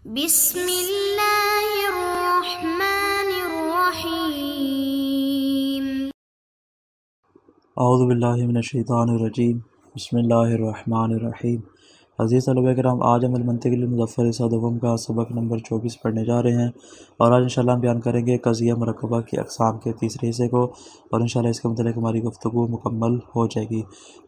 बिस्मिल्लाहिर्रहमानिर्रहीम। औज़ु बिल्लाहि मिनश्शैतानिर्रजीम। बिस्मिल्लाहिर्रहमानिर्रहीम। अज़ीज़ तलबा किराम, आज हम अल-मंतिक़ुल मुज़फ़्फ़र सदवम का सबक नंबर 24 पढ़ने जा रहे हैं और आज इंशाअल्लाह हम बयान करेंगे क़ज़िया मुरक्कबा की अक़साम के तीसरे हिस्से को और इंशाअल्लाह इसके मुतालिक हमारी गुफ्तगू मुकम्मल हो जाएगी।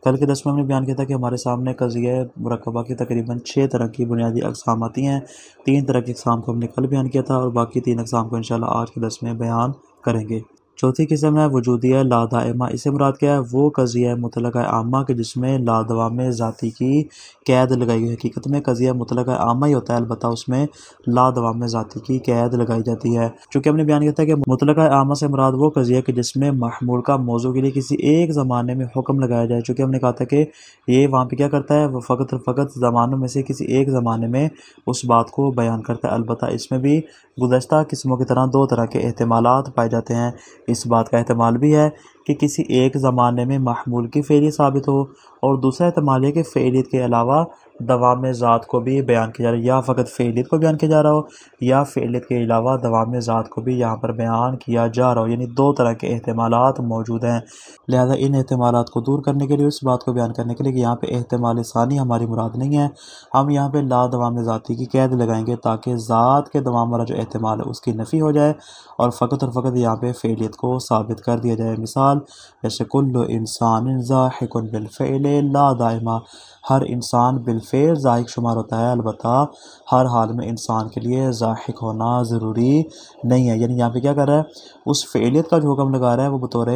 कल के दर्स में हमने बयान किया था कि हमारे सामने क़ज़िया मुरक्कबा की तकरीबन 6 तरह की बुनियादी अक़साम आती हैं। 3 तरह की अक़साम को हमने कल बयान किया था और बाकी 3 अक़साम को इंशाअल्लाह आज के दर्स में बयान करेंगे। चौथी किस्म है वजूदिया ला दाइमा। इससे मुराद क्या है? वो क़ज़िया मुतलक़ा आमा के जिसमें लादवाम ज़ाती की कैद लगाई गई। हकीकत में क़ज़िया मुतलक़ा आमा ही होता है, अलबत्ता उसमें लादवाम ज़ाती की कैद लगाई जाती है। चूँकि हमने बयान किया था कि मुतलक़ा आमा से मुराद वो क़ज़िया कि जिसमें महमूल का मौजू के लिए किसी एक ज़माने में हुक्म लगाया जाए। चूँकि हमने कहा था कि ये वहाँ पर क्या करता है, वो फ़कत और फ़कत ज़मानों में से किसी एक ज़माने में उस बात को बयान करता है। अलबत्ता इसमें भी गुज़श्ता किस्मों की तरह 2 तरह के एहतिमालात पाए जाते हैं। इस बात का एहतमाल भी है कि किसी एक ज़माने में महमूल की फ़ेलियत साबित हो और दूसरा एहतमाल है कि फ़ेलियत के अलावा दवाम ज़ात को भी बयान किया जा रहा है, या फ़कत फ़ेलियत को बयान किया जा रहा हो या फ़ेलियत के अलावा दवाम ज़ात को भी यहाँ पर बयान किया जा रहा हो। यानी 2 तरह के एहतमालात मौजूद हैं। लिहाजा इन एहतमालात को दूर करने के लिए, उस बात को बयान करने के लिए कि यहाँ पे एहतमाल सानी हमारी मुराद नहीं है, हम यहाँ पे ला दवाम ज़ाती की कैद लगाएंगे ताकि ज़ात के दवाम वाला जो एहतमाल है उसकी नफ़ी हो जाए और फ़कत और फ़कत यहाँ पे फ़ेलियत को साबित कर दिया जाए। मिसाल जैसे कुल्लु इंसान ज़ाहिकुन बिलफ़िअल ला दाइमा, हर इंसान बिलफ़ेल ज़ाहिक शुमार होता है, अलबत्ता हर हाल में इंसान के लिए ज़ाहिक होना ज़रूरी नहीं है। यानी यहाँ पे क्या कर रहा है, उस फ़ेलियत का जो हुक्म लगा रहा है वो बतौर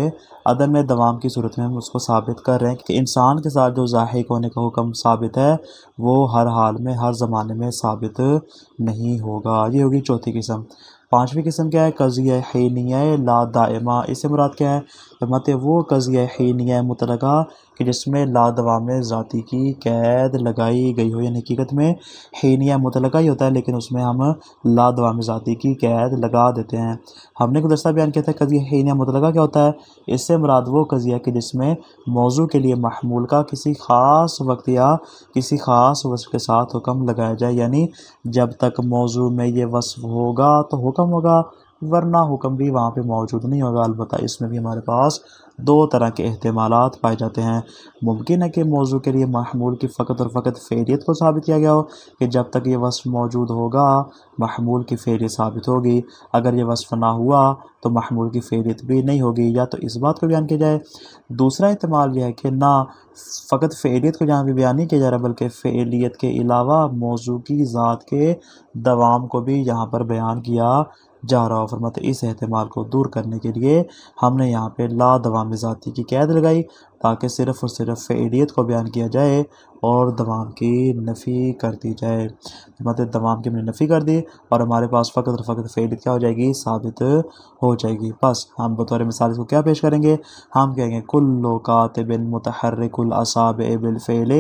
अदम दवाम की सूरत में हम उसको साबित कर रहे हैं कि इंसान के साथ जो ज़ाहिक होने का हुक्म साबित है वो हर हाल में हर ज़माने में साबित नहीं होगा। ये होगी चौथी किस्म। पाँचवीं किस्म क्या है? क़ज़िया हीनिया ला दाइमा। इससे मुराद क्या है? फरमाते वो क़ज़िया हीनिया मुतलक़ा कि जिसमें लादवाम ज़ाती की कैद लगाई गई हो। यानी हकीकत में हीनिया मुतलक़ा ही होता है लेकिन उसमें हम लादवाम ज़ाती की कैद लगा देते हैं। हमने गुज़श्ता बयान किया था क़ज़िया हीनिया मुतलक़ा क्या होता है। इससे मुराद वो क़ज़िया कि जिसमें मौजू के लिए महमूल का किसी ख़ास वक्त या किसी ख़ास वस्फ़ के साथ हुक्म लगाया जाए। यानी जब तक मौजू में ये वस्फ़ होगा तो हुक्म होगा, वरना हुक्म भी वहाँ पे मौजूद नहीं होगा। अलबत्ता इसमें भी हमारे पास 2 तरह के एहतमालात पाए जाते हैं। मुमकिन है कि मौजू के लिए महमूल की फ़कत और फ़कत फ़ेलियत को साबित किया गया हो कि जब तक ये वस्फ़ मौजूद होगा महमूल की फ़ेलियत साबित होगी, अगर ये वस्फ़ ना हुआ तो महमूल की फ़ेलियत भी नहीं होगी। या तो इस बात को बयान किया जाए। दूसरा एहतमाल यह है कि ना फ़कत फ़ेलियत को जहाँ भी बयान नहीं किया जा रहा बल्कि फ़ेलियत के अलावा मौजू की ज़ात के दवाम को भी यहाँ पर बयान किया जा रहा हो। फरमाते इस एहतमाल को दूर करने के लिए हमने यहाँ पे ला दवाम ज़ाती की कैद लगाई ताकि सिर्फ़ और सिर्फ फ़ेलियत को बयान किया जाए और दवाम की नफ़ी कर दी जाए। फरमाते दवाम की हमने नफ़ी कर दी और हमारे पास फ़कत और फ़कत फ़ेलियत क्या हो जाएगी, साबित हो जाएगी। बस हम बतौर मिसाल इसको क्या पेश करेंगे, हम कहेंगे कुल्लु कातिबिन मुतहर्रिकुल असाबिअ बिलफ़िअल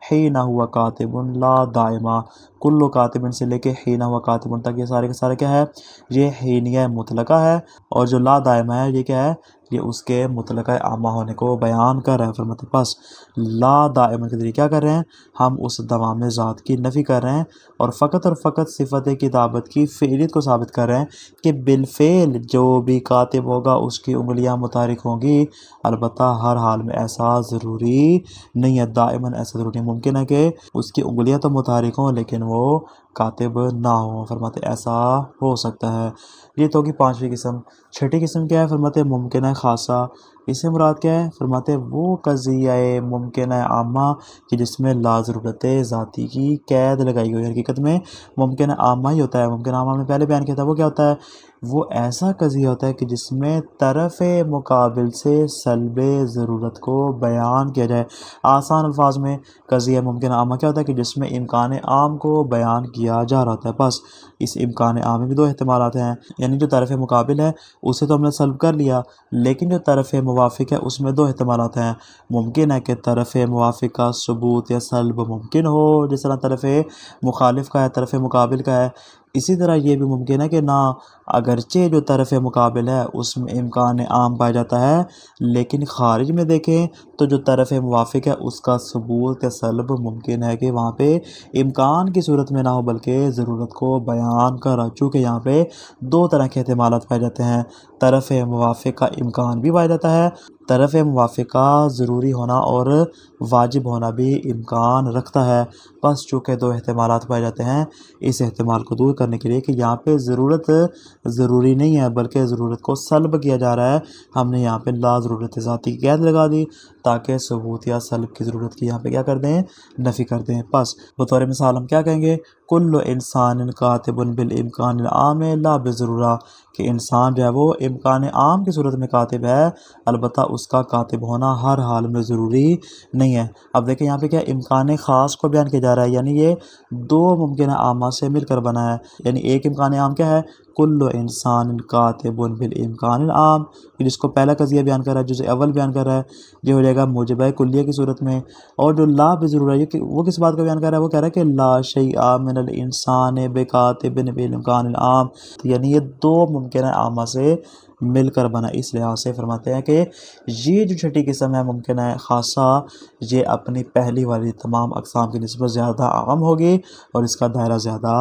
हीना हुआ कातिबुन ला दाइमा। कुल्लु कातिबिन से लेके हीना हुआ कातिबुन तक ये सारे के सारे क्या है, ये हीनिया मुतलक़ा है और जो ला दाइमा है ये क्या है, ये उसके मुतलक़ा आमा होने को बयान कर रहा है। फरमाते बस ला दाइमा के ज़रिए क्या कर रहे हैं, हम उस दवाम ज़ात की नफ़ी कर रहे हैं और फ़कत सिफ़त किताबत की फ़ेलियत को साबित कर रहे हैं कि बिलफ़ेल जो भी कातिब होगा उसकी उंगलियां मुतारिक होंगी। अलबत्ता हर हाल में ऐसा ज़रूरी नहीं है, दाइमन ऐसा ज़रूरी मुमकिन है कि उसकी उंगलियां तो मुतारिक हों लेकिन वो कातिब ना हो। फरमाते ऐसा हो सकता है। ये तो होगी पाँचवीं किस्म। छठी किस्म क्या है? फरमाते मुमकिन है ख़ासा। इससे मुराद क्या है? फरमाते वो क़ज़िया मुमकिन है आमा कि जिसमें ला ज़रूरत ज़ाती की कैद लगाई गई। हकीकत में मुमकिन आमा ही होता है। मुमकिन आमा हमने पहले बयान किया था, वो क्या होता है, वो ऐसा क़ज़िया होता है कि जिसमें तरफ़ मुकाबिल से सल्ब ज़रूरत को बयान किया जाए। आसान अल्फाज में क़ज़िया मुमकिन आमा क्या होता है कि जिसमें इम्कान आम को बयान किया जा रहा होता है। बस इस इम्कान आम में भी 2 एहतमालात हैं। यानी जो तरफ़ मुकाबिल है उसे तो हमने सल्ब कर लिया, लेकिन जो तरफ़ मुवाफ़िक है उसमें 2 एहतमालात हैं। मुमकिन है कि तरफ़ मुवाफ़िक का सबूत या सल्ब मुमकिन हो, जिस तरह तरफ़ मुखालिफ का है, तरफ़ मुकाबिल का है। इसी तरह ये भी मुमकिन है कि ना अगरचे जो तरफ़ मुकाबिल है उसमें इम्कान आम पाया जाता है, लेकिन ख़ारिज में देखें तो जो तरफ़ मुवाफ़िक है उसका सबूत या सल्ब मुमकिन है कि वहाँ पे इम्कान की सूरत में ना हो बल्कि ज़रूरत को बयान कर। चूँकि यहाँ पे दो तरह के एहतिमालात पाए जाते हैं, तरफ़ मुवाफ़िक का इम्कान भी पाया जाता है, तरफ़ मुवाफ़िक का ज़रूरी होना और वाजिब होना भी इम्कान रखता है। बस चूँकि दो एहतिमालात पाए जाते हैं, इस एहतिमाल को दूर करने के लिए कि यहाँ पे ज़रूरत ज़रूरी नहीं है बल्कि ज़रूरत को सल्ब किया जा रहा है, हमने यहाँ पे ला ज़रूरत ज़ाती की कैद लगा दी ताकि सबूत या सल्ब की ज़रूरत की यहाँ पे क्या कर दें, नफ़ी कर दें। बस बतौर मिसाल हम क्या कहेंगे, कुल्लु इंसान कातिबुन बिल इम्कान आम ला बिज़रूरा, कि इंसान जो है वो इम्कान आम की सूरत में कातिब है, अलबत्ता उसका कातिब होना हर हाल में ज़रूरी नहीं है। अब देखें यहाँ पे क्या इम्कान ख़ास को बयान किया जा रहा है, यानी ये दो मुमकिन आमा से मिलकर बना है। यानी एक इम्कान आम क्या है, कुल्लु इंसान कातिबुन बिल इम्कान आम, जिसको पहला कज़िया बयान कर रहा है, जुज़ अव्वल बयान कर रहा है, ये हो जाएगा मुजब कुल्लिया की सूरत में। और जो ला बिज़रूरा है वो किस बात को बयान कर रहा है, वो कह रहा है कि ला शैअ मिनल इंसान बेकातिबिन बिल इम्कान आम, यानी ये दो मुमकिन आमा से मिलकर बना। इस लिहाज से फरमाते हैं कि ये जो छठी किस्म है मुमकिन है ख़ासा, ये अपनी पहली वाली तमाम अक़साम की निस्बत ज़्यादा आम होगी और इसका दायरा ज़्यादा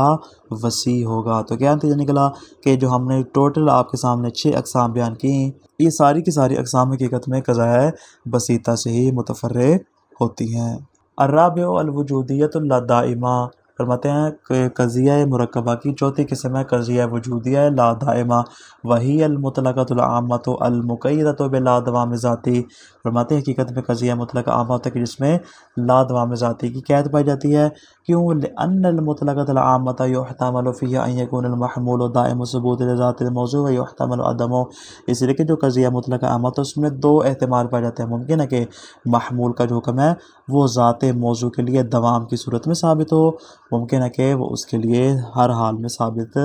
वसी होगा। तो क्या नतीजा निकला कि जो हमने टोटल आपके सामने 6 अक़साम बयान की, ये सारी की सारी अक़साम हकीकत में क़ज़ाए बसीता से ही मुतफ़र्रिक़ होती हैं। अर्राबिउ अल-वजूदिय्यतुल ला दाइमा, फरमाते हैं कि कज़िया मुरक्कबा की चौथी किस्म है कज़िया वजूदिया ला दाइमा, वही अल-मुतलक़तुल आम्मतु अल-मुक़य्यदतु बिला दवाम ज़ाती। फरमाते हैं हकीकत में कज़िया मुतलक़ आम होता है कि जिसमें ला दवाम ज़ाती की कैद पाई जाती है। क्यों? लिअन्नल मुतलक़तुल आम्मता युहतमलु फ़ीहा अन यकूनल महमूलु दाइमु सुबूत लिज़ातिल मौज़ू व युहतमलु अदमु, इसलिए कि जो कज़िया मुतलक़ आम होता है उसमें दो एहतिमाल पाए जाते हैं। मुमकिन है कि महमूल का जो हुक्म है वो ज़ाते मौज़ू के लिए दवाम की सूरत में साबित हो, मुमकिन है कि वो उसके लिए हर हाल में साबित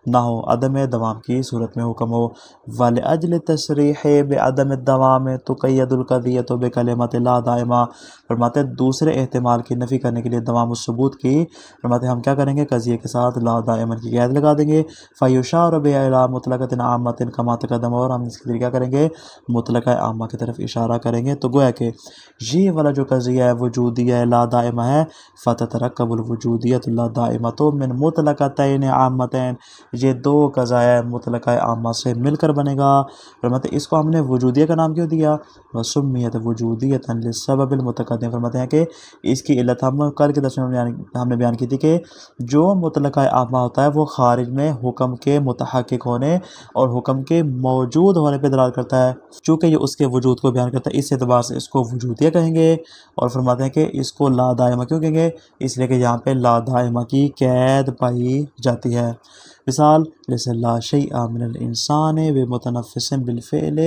ना हो, अदम दवाम की सूरत में हुक्म हो। वलिअज्ल तसरीह बिअदम दवाम तुक़य्यदुल क़ज़िय्यतु बिकलिमत ला दाइमा, फरमाते हैं दूसरे एहतिमाल की नफ़ी करने के लिए दवाम सबूत की, फरमाते हैं हम क्या करेंगे, कज़िये के साथ ला दाइमन की कैद लगा देंगे। फ़युशार बिहा इला मुतलक़तिन आम्मतिन कमा तक़द्दम, और हम इसके लिए क्या करेंगे, मुतलक़ आम्मा की तरफ इशारा करेंगे। तो गोया कि ये वाला जो कज़िया है वजूदिया ला दाइमा है, फ़ततरक्कबुल वजूदिय्यतु ला दाइमतु मिन मुतलक़तैन आम्मतैन, ये दो कज़ाया मुतलक़ आम्मा से मिलकर बनेगा। फरमाते इसको हमने वजूदिया का नाम क्यों दिया, वसुम्मियत वजूदियतन लिस्सबबिल मुतक़द्दिम, फरमाते हैं कि इसकी इल्लत हम कल के दर्स में हमने बयान की थी कि जो मुतलक़ आम्मा होता है वो ख़ारिज में हुक्म के मुतहक़्क़िक़ होने और हुक्म के मौजूद होने पर दलाल करता है। चूँकि ये उसके वजूद को बयान करता है, इस एतबार से इसको वजूदिया कहेंगे। और फरमाते हैं कि इसको ला दाइमा क्यों कहेंगे, इसलिए कि यहाँ पे ला दाइमा की कैद पाई जाती है। मिसाल जैसे ला शैअ मिनल इंसान बिमुतनफ़्फ़िसिन बिलफ़िअल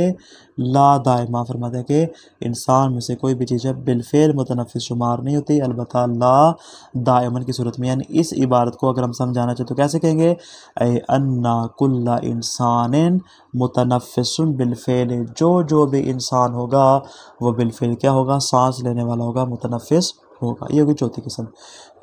ला दाइमा, फरमाते हैं कि इंसान में से कोई भी चीज़ है बिलफ़िअल मुतनफ़्फ़िस शुमार नहीं होती, अलबत्ता ला दाइमन की सूरत में। यानी इस इबारत को अगर हम समझाना चाहें तो कैसे कहेंगे, ऐ अन्ना कुल्ला इंसानिन मुतनफ़्फ़िसुन बिलफ़िअल, जो भी इंसान होगा वो बिलफ़िअल क्या होगा, सांस लेने वाला होगा, मुतनफ़्फ़िस होगा। ये होगी चौथी किस्म।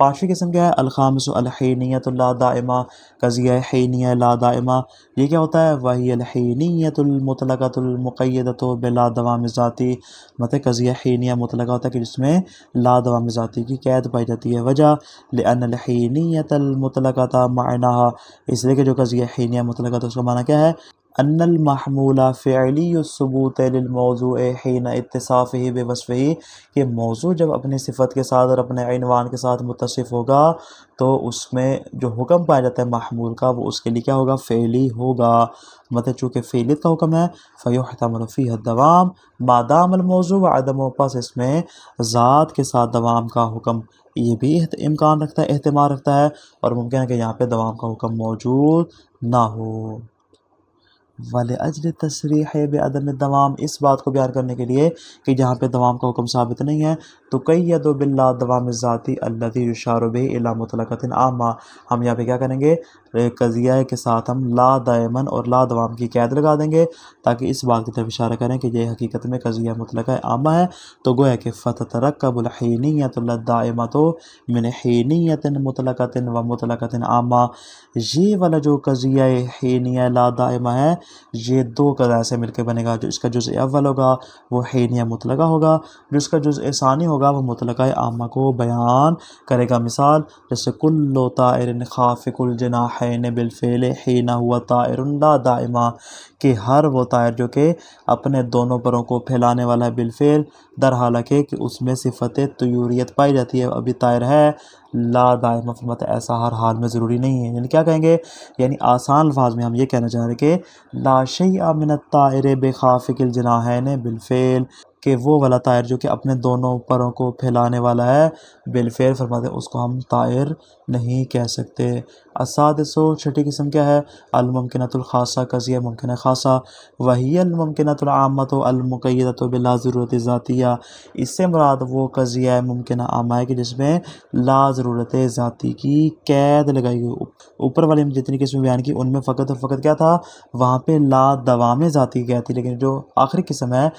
पाँचवीं किस्म क्या है, अल-ख़ामिसु अल-हीनियतुल ला दाइमा, कज़िया हीनिया ला दाइमा, ये क्या होता है, वही अल-हीनियतुल मुतलक़तुल मुक़य्यदतु बिला दवाम ज़ाती, मतलब कज़िया हीनिया मुतलक़ा होता है कि जिसमें ला दवाम ज़ाती की कैद पाई जाती है। वजह लिअन्नल हीनियतल मुतलक़ता मानाहा, इसलिए कि जो कज़िया हीनिया मुतलक़ा उसका माना क्या है, अन्नल महमूला फ़िअलिय्यु सुबूत लिल मौज़ूअ हीना इत्तिसाफ़िही बिवस्फ़िही, कि मौज़ू जब अपनी सिफ़त के साथ और अपने इनवान के साथ मुत्तसिफ़ होगा तो उसमें जो हुक्म पाया जाता है महमूल का वो उसके लिए क्या होगा, फ़ेली होगा। मतलब चूँकि फ़ेलियत का हुक्म है, फ़युहतमलु फ़ीहा दवाम मादामल मौज़ू व अदमु, पास इसमें ज़ात के साथ दवाम का हुक्म ये भी इम्कान रखता है, एहतिमाल रखता है, और मुमकिन है कि यहाँ पे दवाम का हुक्म मौजूद ना हो। वाले अजल तसरीह बेअदम दवाम, इस बात को बयान करने के लिए कि जहाँ पे दवाम का हुक्म साबित नहीं है, तो क़य्यद बिल्ला दवाम ज़ाती अल्लज़ी युशार बिही इला मुतलक़तिन आम्मा, हम यहाँ पे क्या करेंगे, कज़िया के साथ हम ला दायमन और ला दवाम की कैद लगा देंगे ताकि इस बात की तरफ इशारा करें कि ये हकीकत में कज़िया मुतलक़ा आमा है। तो गोया कि फ़ततरक्कबुल हीनियतुल दाइमतु मिन हीनियतिन मुतलक़तिन व मुतलक़तिन आमा, ये वाला जो कज़िया हीनिया ला दाइमा है, ये दो कज़ा से मिलकर बनेगा। जो इसका जुज़ अव्वल होगा वो हीनिया मुतलक़ा होगा, जो इसका जुज़ सानी होगा वो मुतलक़ा आमा को बयान करेगा। मिसाल जैसे कुल्लु ताइरिन खाफ़िकुल जनाहैन बिलफ़िल हीना हुआ ताइरुन ला दाइमा, कि हर वो तायर जो कि अपने दोनों परों को फैलाने वाला है बिलफ़िल, दर हालांकि कि उसमें सिफ़त तयूरियत पाई जाती है, अभी तायर है ला दाइमा, फरमाते ऐसा हर हाल में ज़रूरी नहीं है। यानी क्या कहेंगे, यानी आसान अल्फाज में हम ये कहना चाह रहे हैं कि ला शैअ मिनत ताइर बेखाफ़िकिल जनाहैन बिलफ़िल, कि वो वाला तायर जो कि अपने दोनों परों को फैलाने वाला है बिलफ़िल, फरमाते उसको हम तायर नहीं कह सकते। असादिसो, छठी किस्म क्या है, अल-मुमकिनतुल ख़ासा, कज़िया मुमकिन ख़ासा, वहियल मुमकिनतुल आम्मतु अल-मुक़य्यदतु बिला ज़रूरत ज़ातिया, इससे मुराद वो कज़िया मुमकिन आमा है कि जिसमें ला ज़रूरत ज़ाती की कैद लगाई गई। ऊपर वाली में जितनी किस्में बयान की उनमें फ़कत और फ़कत क्या था, वहाँ पे ला दवाम ज़ाती की कैद थी, लेकिन जो आखिरी किस्म है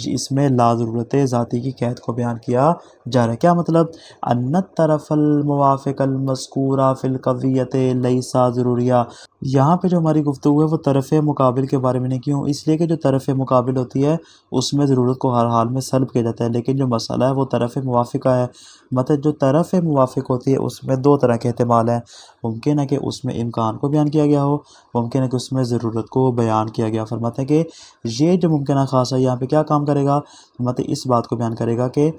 इसमें ला ज़रूरत ज़ाती की कैद को बयान किया जा रहा है। क्या मतलब, अन्नत तरफ़ल मुवाफ़िक़ल मज़कूरा फ़िल क़ज़ियत लैसा ज़रूरिया, यहाँ पे जो हमारी गुफ्तगू है वो तरफ़ मुकाबिल के बारे में नहीं, क्यों, इसलिए कि जो तरफ़ मुकाबिल होती है उसमें ज़रूरत को हर हाल में सल्ब किया जाता है, लेकिन जो मसला है वो तरफ़ मुवाफ़िक़ा है। मतलब जो तरफ़ मुवाफ़िक़ होती है उसमें दो तरह के एहतिमाल हैं, मुमकिन है कि उसमें इम्कान को बयान किया गया हो, मुमकिन है कि उसमें ज़रूरत को बयान किया गया। फरमाते हैं कि ये जो मुमकिन ख़ासा यहाँ पे क्या काम करेगा, मतलब इस बात को बयान करेगा कि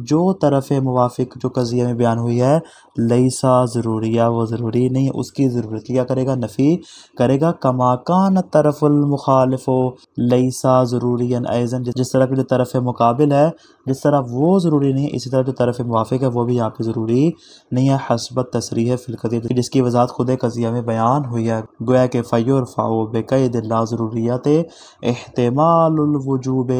जो तरफ़ मुवाफ़िक़ जो कज़िया में बयान हुई है लैसा ज़रूरिया, वो ज़रूरी नहीं है, उसकी ज़रूरत क्या करेगा, नफ़ी करेगा। कमा कान तरफ़ुल मुखालिफ़ु लैसा ज़रूरियन ऐज़न, जिस तरह की जो तरफ़ मुकाबिल है जिस तरह वो ज़रूरी नहीं है, इसी तरह जो तरफ़ मुवाफ़िक़ है वो भी यहाँ पे ज़रूरी नहीं है। हस्बत तसरीह फ़िल क़ज़ियत, जिसकी वज़ाहत खुद कज़िया में बयान हुई है। गोया कि फ़युरफ़अु बिक़ैद ला ज़रूरियत इह्तिमालुल वुजूब,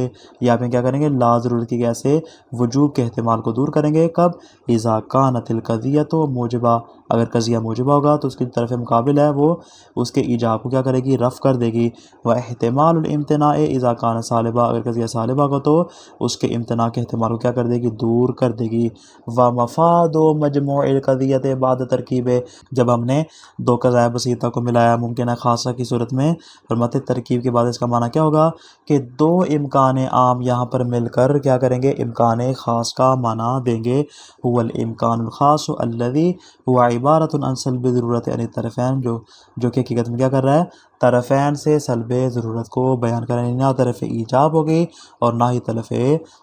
यहाँ पे क्या करेंगे, ला ज़रूरत की कैसे वजूब के एहतिमाल को दूर करेंगे। कब, इज़ा कानतिल क़ज़ियतु मूजिबा, अगर कज़िया मूजिबा होगा तो उसकी तरफ़ मुकाबिल है वो उसके ईजाब को क्या करेगी, रफ़ कर देगी। व इह्तिमालुल इम्तिनाए इज़ा कान सालिबा, अगर कज़िया सालिबा होगा तो उसके इम्तना के एहतिमाल को क्या कर देगी, दूर कर देगी। व मफ़ादु मजमूइल क़ज़ियत बाद तरकीब, जब हमने दो क़ज़ाया बसीता को मिलाया मुमकिन ख़ासा की सूरत में, फरमाते तरकीब के बाद इसका माना क्या होगा कि दो इम्कान आम यहाँ पर मिलकर क्या करेंगे, इम्कान ख़ास का माना देंगे। हुवल इम्कानुल ख़ासु अल्लज़ी हुवा इबारतुन अन सल्बि ज़रूरत यानी तरफ़ैन, जो कि हकीकत में क्या कर रहा है, तरफ़ैन से सल्बे ज़रूरत को बयान करें। ना तरफ़ ईजाब होगी और ना ही तरफ़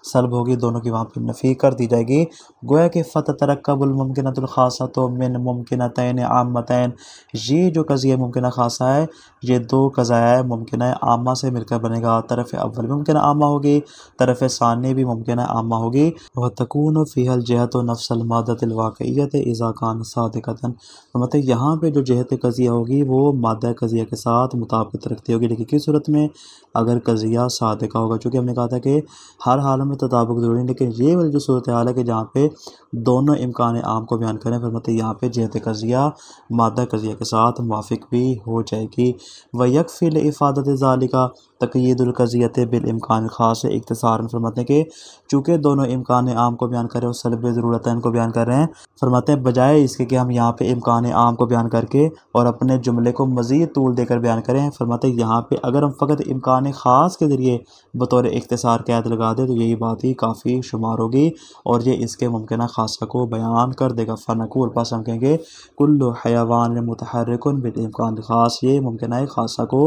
सल्ब होगी, दोनों की वहाँ पर नफ़ी कर दी जाएगी। गोया कि फ़ततरक्कबुल मुमकिनतुल ख़ासतु मिन मुमकिनतैन आम्मतैन, ये जो कज़िया मुमकिन ख़ासा है ये दो कज़ाया मुमकिन आमा से मिलकर बनेगा। तरफ़ अव्वल मुमकिन आमा होगी, तरफ़ सानी भी मुमकिन आमा होगी। व तकूनु फ़ीहल जहतु नफ़्सल मादतिल वाक़इयत इज़ा कान सादिक़तन, मतलब यहाँ पे जो जहत कज़िया होगी वो मादा कज़िया के साथ मुताबिकत रखती होगी, लेकिन किस सूरत में, अगर कज़िया सादिक़ा होगा। चूँकि हमने कहा था कि हर हाल में तताबुक ज़रूरी नहीं, लेकिन ये वाली जो सूरत हाल है कि जहाँ पे दोनों इम्कान आम को बयान करें, फिर मतलब यहाँ पे जहत कज़िया मादा कज़िया के साथ मुवाफ़िक भी हो जाएगी। व यकफ़ी इफ़ादत ज़ालिका तक़यीदुल क़ज़ियत बिल इम्कान ख़ास, इख्तिसारन फरमाते हैं कि चूँकि दोनों इम्कान आम को बयान करें और सल्ब ज़रूरतैन को बयान कर रहे हैं, फरमाते हैं बजाय इसके कि हम यहाँ पे इम्कान आम को बयान करके और अपने जुमले को मज़ीद तूल देकर बयान करें, फरमाते हैं यहाँ पे अगर हम फ़कत इम्कान ख़ास के ज़रिए बतौर इख्तिसार कैद लगा दें तो यही बात ही काफ़ी शुमार होगी और ये इसके मुमकिन ख़ासा को बयान कर देगा। फ़नक़ूल, पास हम कहेंगे कुल्लु हयवान मुतहर्रिकुन बिल इम्कान ख़ास, ये मुमकिन ख़ासा को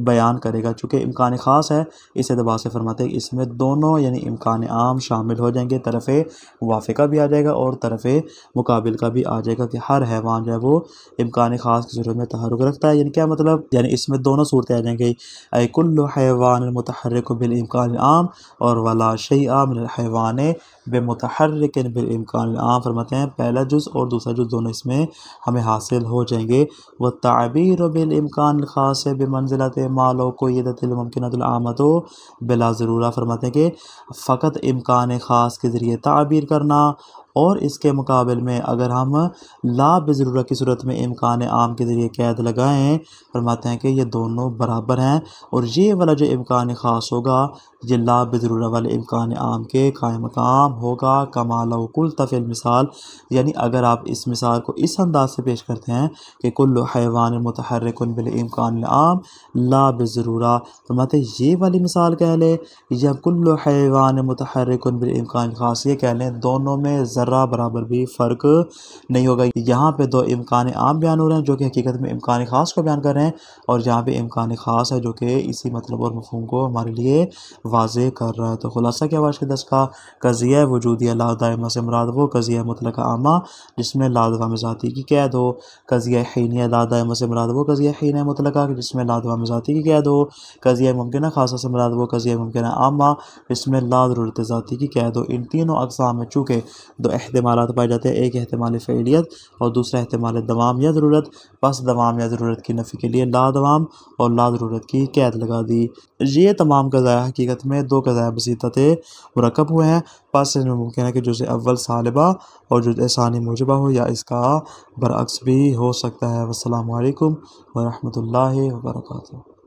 बयान करेगा। चूँकि इम्कान ख़ास है इस एतबार से फरमाते हैं इसमें दोनों यानी इम्कान आम शामिल हो जाएंगे, तरफ़ मुवाफ़िक़ा भी आ जाएगा और तरफ़ मुकाबिल का भी आ जाएगा कि हर हैवान जो है वो इम्कान ख़ास की सूरत में तहर्रुक रखता है। यानी क्या मतलब, यानी इसमें दोनों सूरतें आ जाएंगी, ऐ कुल्लु हैवान मुतहर्रिकुन बिल इम्कान आम और वला शैअ मिनल हैवान बेमुतहर्रिकिन बिलइम्कान आम फरमाते हैं पहला जुज़ और दूसरा जुज़ दोनों इसमें हमें हासिल हो जाएंगे। व ताबीर बिलइम्कान ख़ास बेमंज़िलत मा लौ क़ुय्यदतिल मुमकिनतुल आमतु बिला ज़रूरा फरमाते हैं कि फ़कत इम्कान ख़ास के ज़रिए ताबीर करना और इसके मुकाबले में अगर हम ला बेज़रूरत की सूरत में इम्कान आम के ज़रिए कैद लगाएं फरमाते हैं कि ये दोनों बराबर हैं और ये वाला जो इम्कान ख़ास होगा ये ला बेज़रूरत वाले इम्कान आम के कायम मकाम होगा। कमाल कुल तफ़िल मिसाल यानी अगर आप इस मिसाल को इस अंदाज से पेश करते हैं कि कुल्लु हैवान मुतहर्रिकुन बिल इम्कान आम ला बेज़रूरा फरमाते ये वाली मिसाल कह लें या कुल्लु हैवान मुतहर्रिकुन बिल इम्कान ख़ास ये कह लें, दोनों में ज़र्रा बराबर भी फ़र्क नहीं होगा। यहाँ पे दो इम्कान आम बयान हो रहे हैं जो कि हकीकत में इम्कान ख़ास को बयान कर रहे हैं और यहाँ पे इम्कान ख़ास है जो कि इसी मतलब और मफ़हूम को हमारे लिए वाज़े कर रहा है। तो खुलासा क्या वाश के दस का कज़िया वजूदी ला दाइमा से मुराद वो कज़िया मुतलक़ा आमा जिसमें ला दवाम ज़ाती की कैद हो। कज़िया हीनिया ला दाइमा से मुराद वो कज़िया हीनिया मुतलक़ा जिसमें ला दवाम ज़ाती की कैद हो। कज़िया मुमकिना ख़ासा से मुराद वो कज़िया मुमकिना आमा जिसमें ला ज़रूरत ज़ाती की कैद हो। इन तीनों अक़साम में चूँकि दो एहतिमालात पाए जाते हैं, एक एहतिमाल फ़इलियत और दूसरा एहतिमाल दवाम या ज़रूरत, बस दवाम या ज़रूरत की नफ़ी के लिए ला दवाम और ला ज़रूरत की कैद लगा दी। ये तमाम क़ज़ाया हकीकत में दो क़ज़ाया बसीतत मुरक्कब हुए हैं। बस इसमें मुमकिन है कि जुज़ अव्वल सालिबा और जुज़ सानी मूजिबा हो या इसका बरअक्स भी हो सकता है। वस्सलामु अलैकुम व रहमतुल्लाहि व बरकातुहू।